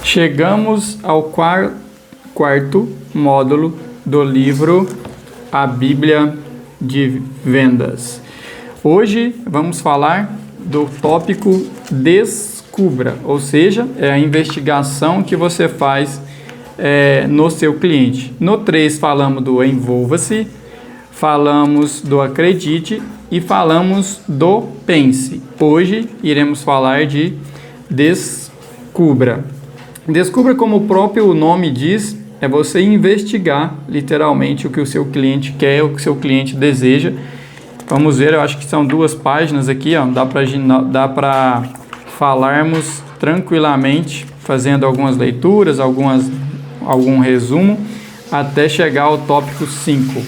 Chegamos ao quarto módulo do livro A Bíblia de Vendas. Hoje vamos falar do tópico Descubra, ou seja, é a investigação que você faz no seu cliente. No 3 falamos do Envolva-se, falamos do Acredite e falamos do Pense. Hoje iremos falar de Descubra. Descubra, como o próprio nome diz, é você investigar literalmente o que o seu cliente quer, o que o seu cliente deseja. Vamos ver, eu acho que são 2 páginas aqui, ó, dá para falarmos tranquilamente, fazendo algumas leituras, algum resumo, até chegar ao tópico 5.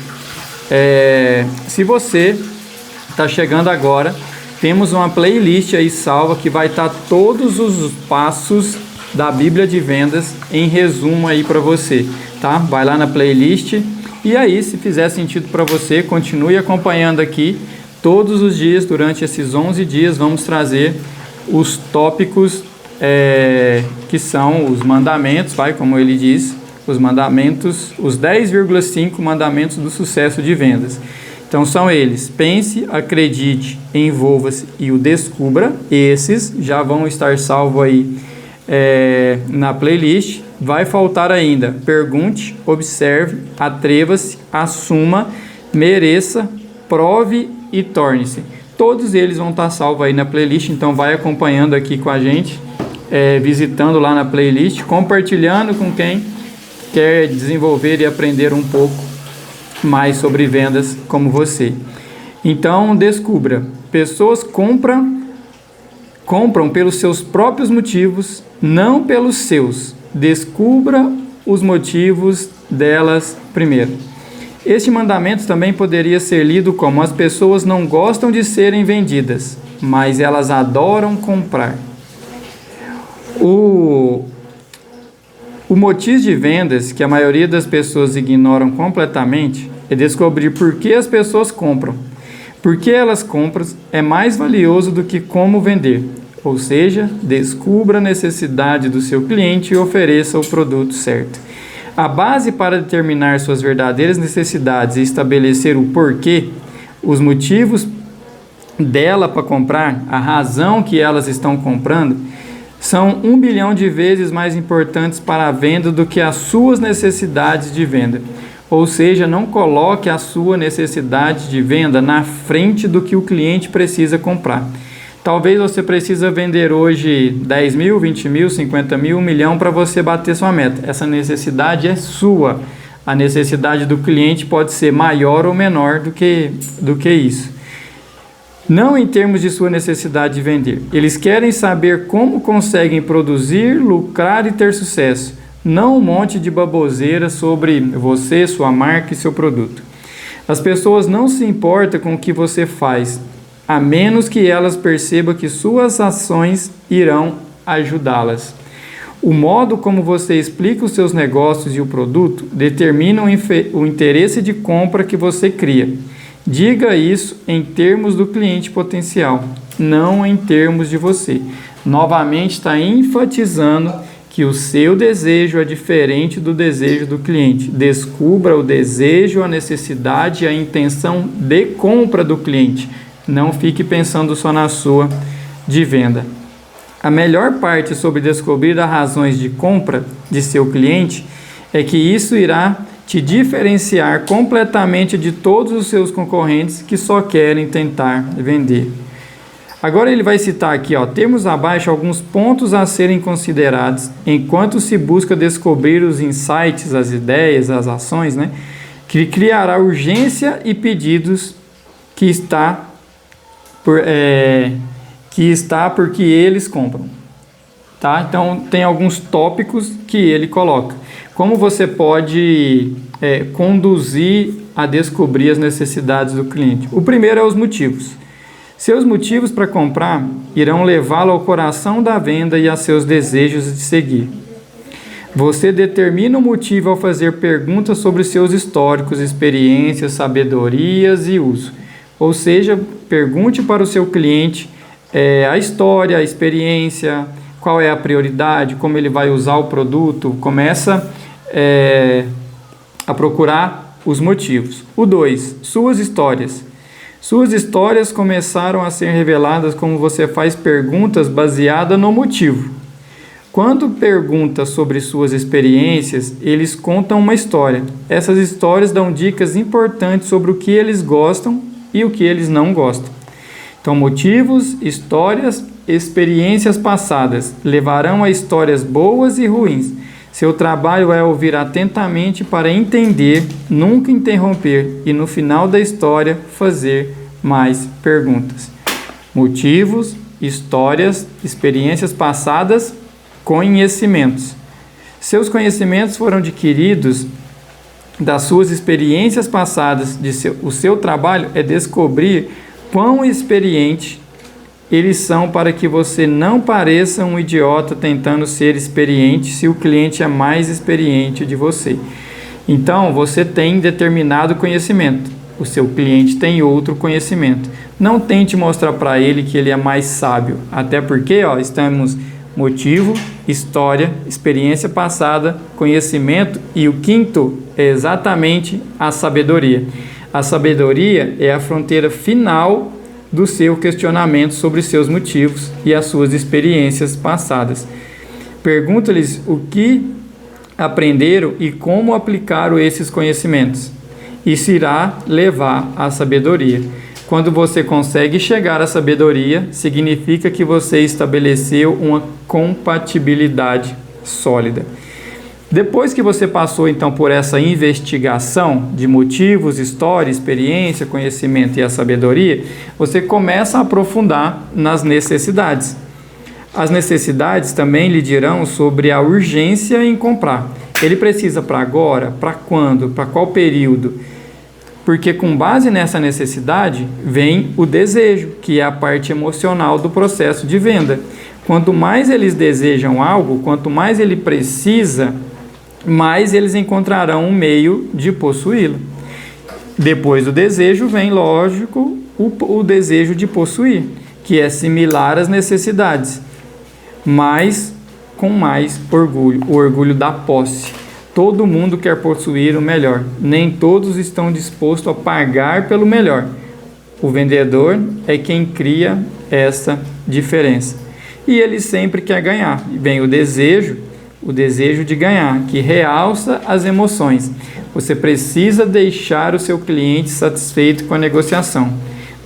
Se você está chegando agora, temos uma playlist aí salva que vai estar todos os passos da Bíblia de Vendas em resumo aí para você, tá? Vai lá na playlist e aí, se fizer sentido para você, continue acompanhando aqui. Todos os dias, durante esses 11 dias, vamos trazer os tópicos que são os mandamentos, como ele diz, os mandamentos, os 10,5 mandamentos do sucesso de vendas. Então são eles: pense, acredite, envolva-se e o descubra. Esses já vão estar salvos aí na playlist. Vai faltar ainda: pergunte, observe, atreva-se, assuma, mereça, prove e torne-se. Todos eles vão estar salvos aí na playlist, então vai acompanhando aqui com a gente, visitando lá na playlist, compartilhando com quem quer desenvolver e aprender um pouco mais sobre vendas como você. Então, descubra. Pessoas compram pelos seus próprios motivos, não pelos seus. Descubra os motivos delas primeiro. Este mandamento também poderia ser lido como: as pessoas não gostam de serem vendidas, mas elas adoram comprar. O motivo de vendas que a maioria das pessoas ignoram completamente é descobrir por que as pessoas compram. Por que elas compram é mais valioso do que como vender. Ou seja, descubra a necessidade do seu cliente e ofereça o produto certo. A base para determinar suas verdadeiras necessidades e estabelecer o porquê, os motivos dela para comprar, a razão que elas estão comprando, são 1 bilhão de vezes mais importantes para a venda do que as suas necessidades de venda. Ou seja, não coloque a sua necessidade de venda na frente do que o cliente precisa comprar. Talvez você precisa vender hoje 10 mil, 20 mil, 50 mil, 1 milhão para você bater sua meta. Essa necessidade é sua. A necessidade do cliente pode ser maior ou menor do que isso. Não em termos de sua necessidade de vender. Eles querem saber como conseguem produzir, lucrar e ter sucesso. Não um monte de baboseira sobre você, sua marca e seu produto. As pessoas não se importam com o que você faz, a menos que elas percebam que suas ações irão ajudá-las. O modo como você explica os seus negócios e o produto determina o interesse de compra que você cria. Diga isso em termos do cliente potencial, não em termos de você. Novamente está enfatizando que o seu desejo é diferente do desejo do cliente. Descubra o desejo, a necessidade e a intenção de compra do cliente. Não fique pensando só na sua de venda. A melhor parte sobre descobrir as razões de compra de seu cliente é que isso irá te diferenciar completamente de todos os seus concorrentes que só querem tentar vender. Agora ele vai citar aqui, temos abaixo alguns pontos a serem considerados enquanto se busca descobrir os insights, as ideias, as ações, que criará urgência e pedidos que está porque eles compram. Tá? Então, tem alguns tópicos que ele coloca. Como você pode conduzir a descobrir as necessidades do cliente? O primeiro é os motivos. Seus motivos para comprar irão levá-lo ao coração da venda e a seus desejos de seguir. Você determina o motivo ao fazer perguntas sobre seus históricos, experiências, sabedorias e uso. Ou seja, pergunte para o seu cliente a história, a experiência, qual é a prioridade, como ele vai usar o produto, começa a procurar os motivos. O 2, suas histórias. Suas histórias começaram a ser reveladas como você faz perguntas baseadas no motivo. Quando pergunta sobre suas experiências, eles contam uma história. Essas histórias dão dicas importantes sobre o que eles gostam e o que eles não gostam. Então, motivos, histórias, experiências passadas levarão a histórias boas e ruins. Seu trabalho é ouvir atentamente para entender, nunca interromper e no final da história fazer mais perguntas. Motivos, histórias, experiências passadas, conhecimentos. Seus conhecimentos foram adquiridos das suas experiências passadas. O seu trabalho é descobrir quão experiente eles são para que você não pareça um idiota tentando ser experiente se o cliente é mais experiente de você. Então, você tem determinado conhecimento, o seu cliente tem outro conhecimento. Não tente mostrar para ele que ele é mais sábio, até porque estamos motivo, história, experiência passada, conhecimento e o quinto é exatamente a sabedoria. A sabedoria é a fronteira final do seu questionamento sobre seus motivos e as suas experiências passadas. Pergunta-lhes o que aprenderam e como aplicaram esses conhecimentos. Isso irá levar à sabedoria. Quando você consegue chegar à sabedoria, significa que você estabeleceu uma compatibilidade sólida. Depois que você passou então por essa investigação de motivos, história, experiência, conhecimento e a sabedoria, você começa a aprofundar nas necessidades. As necessidades também lhe dirão sobre a urgência em comprar. Ele precisa para agora, para quando, para qual período? Porque com base nessa necessidade vem o desejo, que é a parte emocional do processo de venda. Quanto mais eles desejam algo, quanto mais ele precisa, mais eles encontrarão um meio de possuí-lo. Depois do desejo vem, lógico, o desejo de possuir, que é similar às necessidades, mas com mais orgulho, o orgulho da posse. Todo mundo quer possuir o melhor, nem todos estão dispostos a pagar pelo melhor. O vendedor é quem cria essa diferença. E ele sempre quer ganhar. E vem o desejo de ganhar, que realça as emoções. Você precisa deixar o seu cliente satisfeito com a negociação.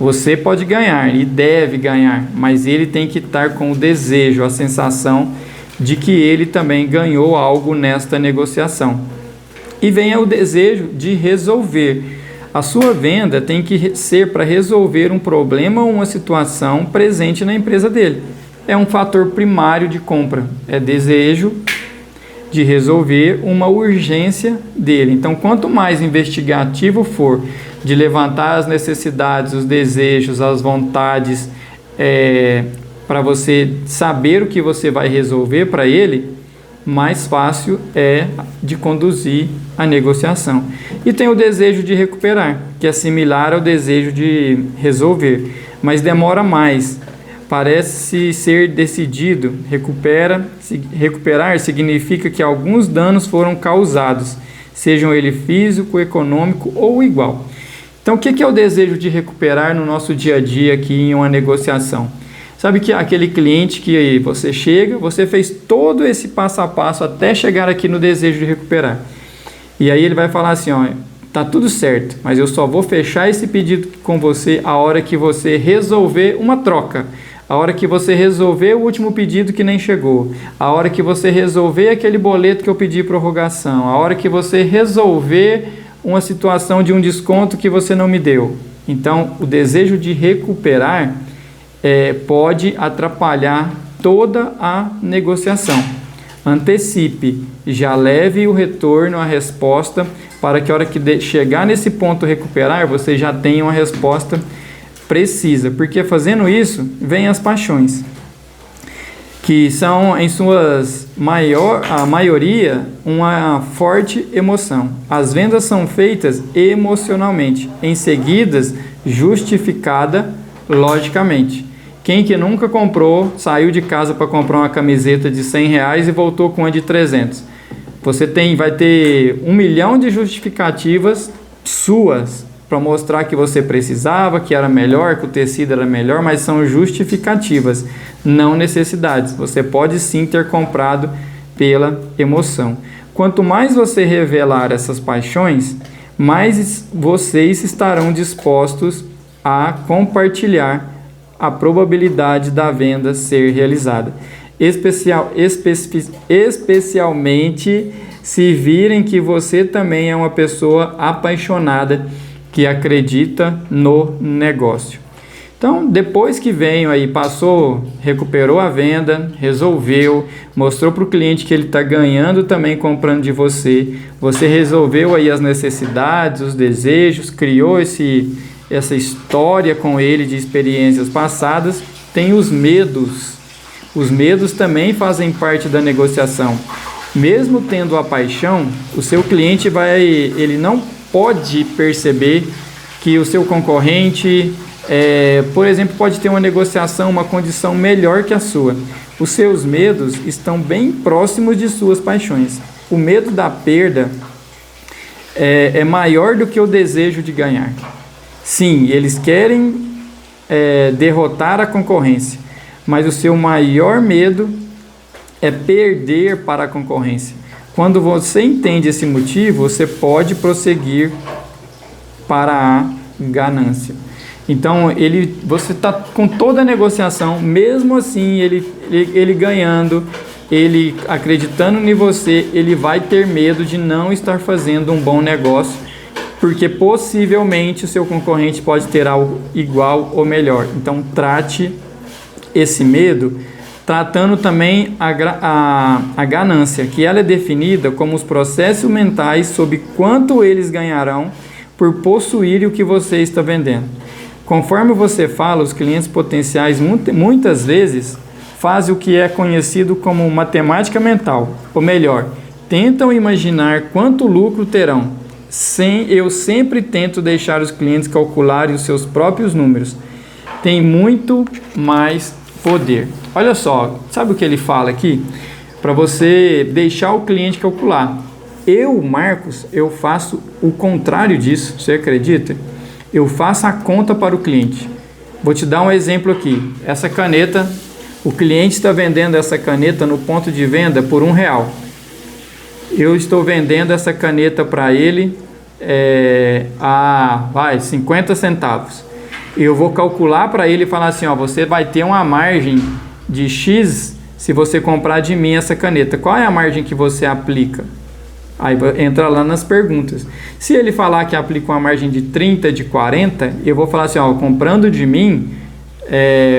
Você pode ganhar e deve ganhar, mas ele tem que estar com o desejo, a sensação de que ele também ganhou algo nesta negociação. E vem o desejo de resolver. A sua venda tem que ser para resolver um problema ou uma situação presente na empresa dele. É um fator primário de compra, é desejo de resolver uma urgência dele. Então, quanto mais investigativo for de levantar as necessidades, os desejos, as vontades, para você saber o que você vai resolver para ele, mais fácil é de conduzir a negociação. E tem o desejo de recuperar, que é similar ao desejo de resolver, mas demora mais. Parece ser decidido. Recuperar significa que alguns danos foram causados, sejam ele físico, econômico ou igual. Então, o que é o desejo de recuperar no nosso dia a dia aqui em uma negociação? Sabe que aquele cliente que você chega, você fez todo esse passo a passo até chegar aqui no desejo de recuperar. E aí ele vai falar assim, tá tudo certo, mas eu só vou fechar esse pedido com você a hora que você resolver uma troca. A hora que você resolver o último pedido que nem chegou, a hora que você resolver aquele boleto que eu pedi prorrogação, a hora que você resolver uma situação de um desconto que você não me deu. Então, o desejo de recuperar pode atrapalhar toda a negociação. Antecipe, já leve o retorno, a resposta, para que a hora que chegar nesse ponto recuperar, você já tenha uma resposta precisa, porque fazendo isso, vem as paixões, que são, em a maioria, uma forte emoção. As vendas são feitas emocionalmente, em seguida, justificada logicamente. Quem que nunca comprou, saiu de casa para comprar uma camiseta de R$ 100 e voltou com uma de 300? Você vai ter 1 milhão de justificativas suas para mostrar que você precisava, que era melhor, que o tecido era melhor, mas são justificativas, não necessidades. Você pode sim ter comprado pela emoção. Quanto mais você revelar essas paixões, mais vocês estarão dispostos a compartilhar a probabilidade da venda ser realizada. Especialmente se virem que você também é uma pessoa apaixonada que acredita no negócio. Então, depois que veio aí, passou, recuperou a venda, resolveu, mostrou para o cliente que ele está ganhando também comprando de você, você resolveu aí as necessidades, os desejos, criou essa história com ele de experiências passadas, tem os medos. Os medos também fazem parte da negociação. Mesmo tendo a paixão, o seu cliente ele não pode perceber que o seu concorrente, por exemplo, pode ter uma negociação, uma condição melhor que a sua. Os seus medos estão bem próximos de suas paixões. O medo da perda é maior do que o desejo de ganhar. Sim, eles querem derrotar a concorrência, mas o seu maior medo é perder para a concorrência. Quando você entende esse motivo, você pode prosseguir para a ganância. Então, você está com toda a negociação, mesmo assim, ele ganhando, ele acreditando em você, ele vai ter medo de não estar fazendo um bom negócio, porque possivelmente o seu concorrente pode ter algo igual ou melhor. Então, trate esse medo tratando também a ganância, que ela é definida como os processos mentais sobre quanto eles ganharão por possuir o que você está vendendo. Conforme você fala, os clientes potenciais muitas vezes fazem o que é conhecido como matemática mental, ou melhor, tentam imaginar quanto lucro terão. Eu sempre tento deixar os clientes calcularem os seus próprios números. Tem muito mais poder. Olha só, sabe o que ele fala aqui? Para você deixar o cliente calcular. Marcos, eu faço o contrário disso, você acredita? Eu faço a conta para o cliente. Vou te dar um exemplo aqui. Essa caneta, o cliente está vendendo essa caneta no ponto de venda por R$1. Eu estou vendendo essa caneta para ele a 50 centavos. Eu vou calcular para ele e falar assim, você vai ter uma margem de X se você comprar de mim essa caneta. Qual é a margem que você aplica? Aí entra lá nas perguntas. Se ele falar que aplica uma margem de 30, de 40, eu vou falar assim, comprando de mim,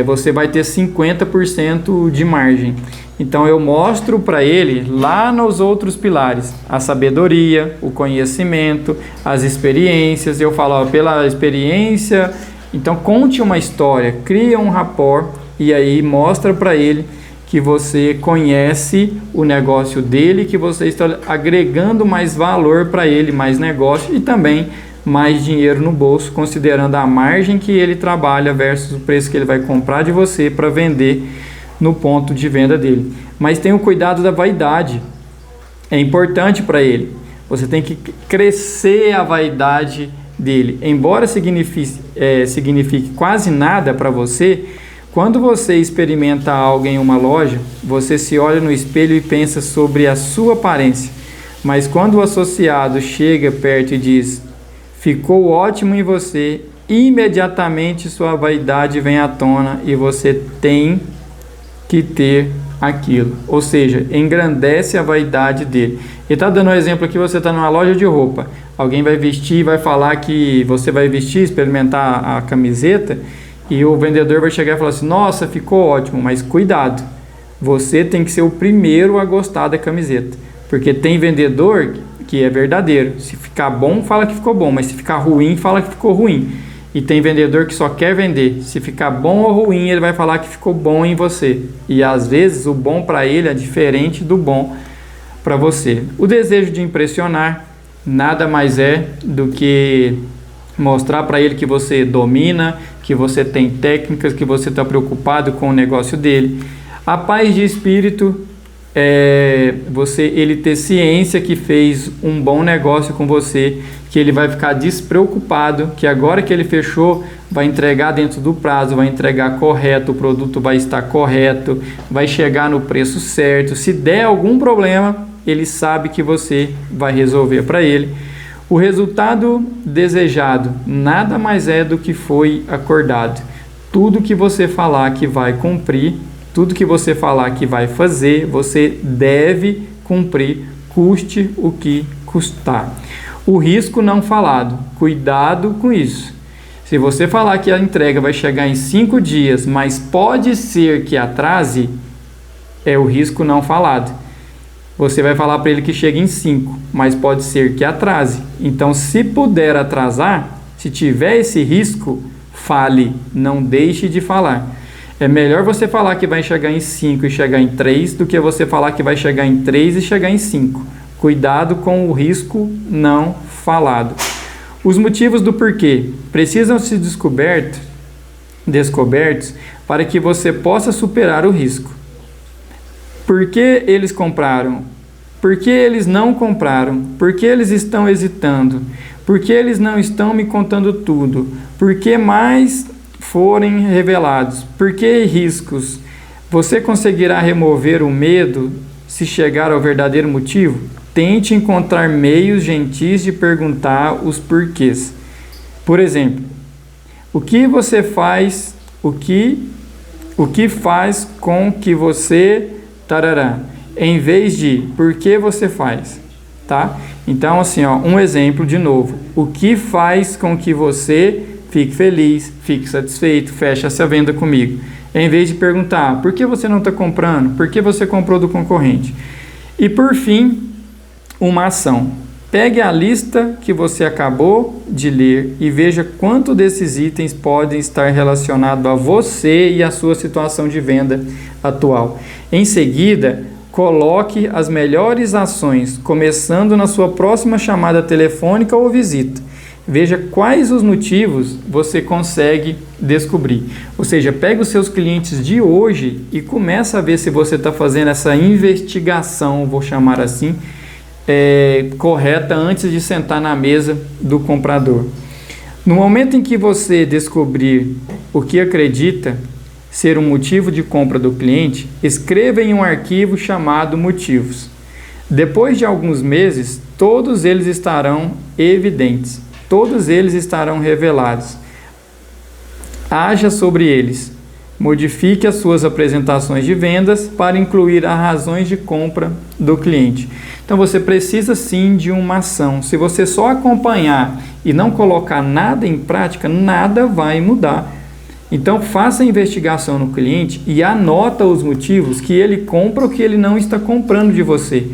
você vai ter 50% de margem. Então eu mostro para ele lá nos outros pilares, a sabedoria, o conhecimento, as experiências. Eu falo, pela experiência, então conte uma história, cria um rapport e aí mostra para ele que você conhece o negócio dele, que você está agregando mais valor para ele, mais negócio e também mais dinheiro no bolso, considerando a margem que ele trabalha versus o preço que ele vai comprar de você para vender no ponto de venda dele. Mas tenha o cuidado da vaidade, é importante para ele. Você tem que crescer a vaidade dele. Embora signifique quase nada para você, quando você experimenta algo em uma loja, você se olha no espelho e pensa sobre a sua aparência. Mas quando o associado chega perto e diz, ficou ótimo em você, imediatamente sua vaidade vem à tona e você tem que ter aquilo. Ou seja, engrandece a vaidade dele. Ele está dando um exemplo aqui, você está numa loja de roupa. Alguém vai vestir e vai falar que você vai vestir, experimentar a camiseta, e o vendedor vai chegar e falar assim, nossa, ficou ótimo, mas cuidado, você tem que ser o primeiro a gostar da camiseta, porque tem vendedor que é verdadeiro, se ficar bom, fala que ficou bom, mas se ficar ruim, fala que ficou ruim, e tem vendedor que só quer vender, se ficar bom ou ruim, ele vai falar que ficou bom em você, e às vezes o bom para ele é diferente do bom para você. O desejo de impressionar nada mais é do que mostrar para ele que você domina, que você tem técnicas, que você está preocupado com o negócio dele. A paz de espírito é ele ter ciência que fez um bom negócio com você, que ele vai ficar despreocupado, que agora que ele fechou, vai entregar dentro do prazo, vai entregar correto, o produto vai estar correto, vai chegar no preço certo. Se der algum problema, ele sabe que você vai resolver para ele. O resultado desejado nada mais é do que foi acordado. Tudo que você falar que vai cumprir, tudo que você falar que vai fazer, você deve cumprir, custe o que custar. O risco não falado, cuidado com isso. Se você falar que a entrega vai chegar em 5 dias, mas pode ser que atrase, é o risco não falado. Você vai falar para ele que chega em 5, mas pode ser que atrase. Então, se puder atrasar, se tiver esse risco, fale, não deixe de falar. É melhor você falar que vai chegar em 5 e chegar em 3 do que você falar que vai chegar em 3 e chegar em 5. Cuidado com o risco não falado. Os motivos do porquê precisam ser descobertos para que você possa superar o risco. Por que eles compraram? Por que eles não compraram? Por que eles estão hesitando? Por que eles não estão me contando tudo? Por que mais forem revelados? Por que riscos? Você conseguirá remover o medo se chegar ao verdadeiro motivo? Tente encontrar meios gentis de perguntar os porquês. Por exemplo, o que você faz, o que faz com que você tarará, em vez de por que você faz, tá? Então, assim, ó, um exemplo de novo. O que faz com que você fique feliz, fique satisfeito, feche essa venda comigo. Em vez de perguntar, por que você não está comprando? Por que você comprou do concorrente? E por fim, uma ação. Pegue a lista que você acabou de ler e veja quanto desses itens podem estar relacionados a você e a sua situação de venda atual. Em seguida, coloque as melhores ações, começando na sua próxima chamada telefônica ou visita. Veja quais os motivos você consegue descobrir. Ou seja, pega os seus clientes de hoje e começa a ver se você está fazendo essa investigação, vou chamar assim, correta antes de sentar na mesa do comprador. No momento em que você descobrir o que acredita ser um motivo de compra do cliente, escreva em um arquivo chamado motivos. Depois de alguns meses, todos eles estarão evidentes, todos eles estarão revelados. Haja sobre eles. Modifique as suas apresentações de vendas para incluir as razões de compra do cliente. Então você precisa sim de uma ação. Se você só acompanhar e não colocar nada em prática, nada vai mudar. Então faça a investigação no cliente e anota os motivos que ele compra ou que ele não está comprando de você.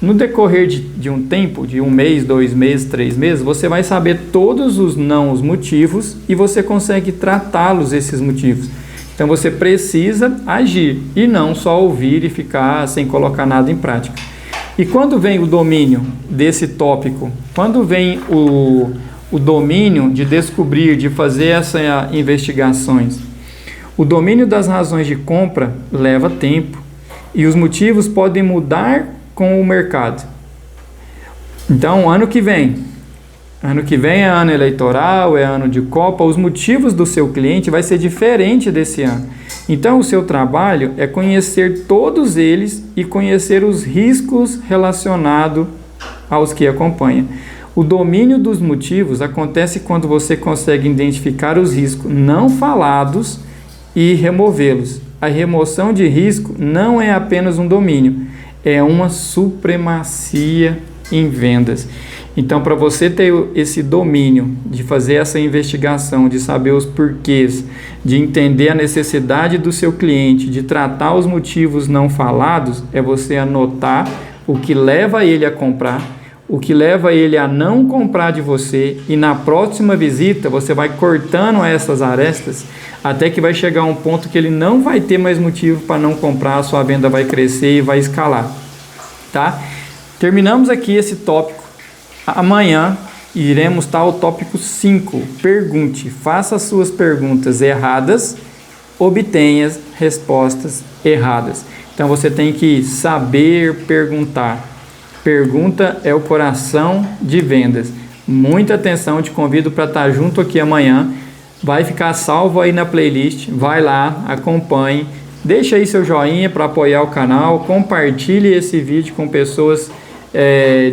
No decorrer de um tempo, de 1 mês, 2 meses, 3 meses, você vai saber todos os motivos e você consegue tratá-los, esses motivos. Então você precisa agir e não só ouvir e ficar sem colocar nada em prática. E quando vem o domínio desse tópico, quando vem o domínio de descobrir, de fazer essas investigações, o domínio das razões de compra leva tempo e os motivos podem mudar com o mercado. Então, ano que vem é ano eleitoral, é ano de Copa, os motivos do seu cliente vai ser diferente desse ano. Então, o seu trabalho é conhecer todos eles e conhecer os riscos relacionados aos que acompanha. O domínio dos motivos acontece quando você consegue identificar os riscos não falados e removê-los. A remoção de risco não é apenas um domínio, é uma supremacia em vendas. Então, para você ter esse domínio de fazer essa investigação, de saber os porquês, de entender a necessidade do seu cliente, de tratar os motivos não falados, é você anotar o que leva ele a comprar, o que leva ele a não comprar de você, e na próxima visita você vai cortando essas arestas até que vai chegar um ponto que ele não vai ter mais motivo para não comprar, a sua venda vai crescer e vai escalar, tá? Terminamos aqui esse tópico. Amanhã iremos estar ao tópico 5. Pergunte. Faça as suas perguntas erradas, obtenha respostas erradas. Então você tem que saber perguntar. Pergunta é o coração de vendas. Muita atenção, te convido para estar junto aqui amanhã. Vai ficar salvo aí na playlist. Vai lá, acompanhe. Deixa aí seu joinha para apoiar o canal. Compartilhe esse vídeo com pessoas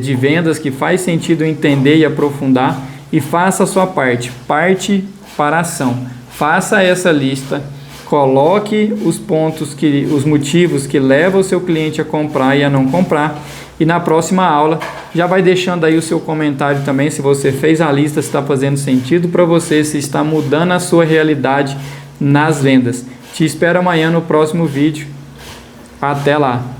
de vendas que faz sentido entender e aprofundar. E faça a sua parte. Parte para a ação. Faça essa lista. Coloque os pontos, os motivos que levam o seu cliente a comprar e a não comprar. E na próxima aula, já vai deixando aí o seu comentário também, se você fez a lista, se está fazendo sentido para você, se está mudando a sua realidade nas vendas. Te espero amanhã no próximo vídeo. Até lá!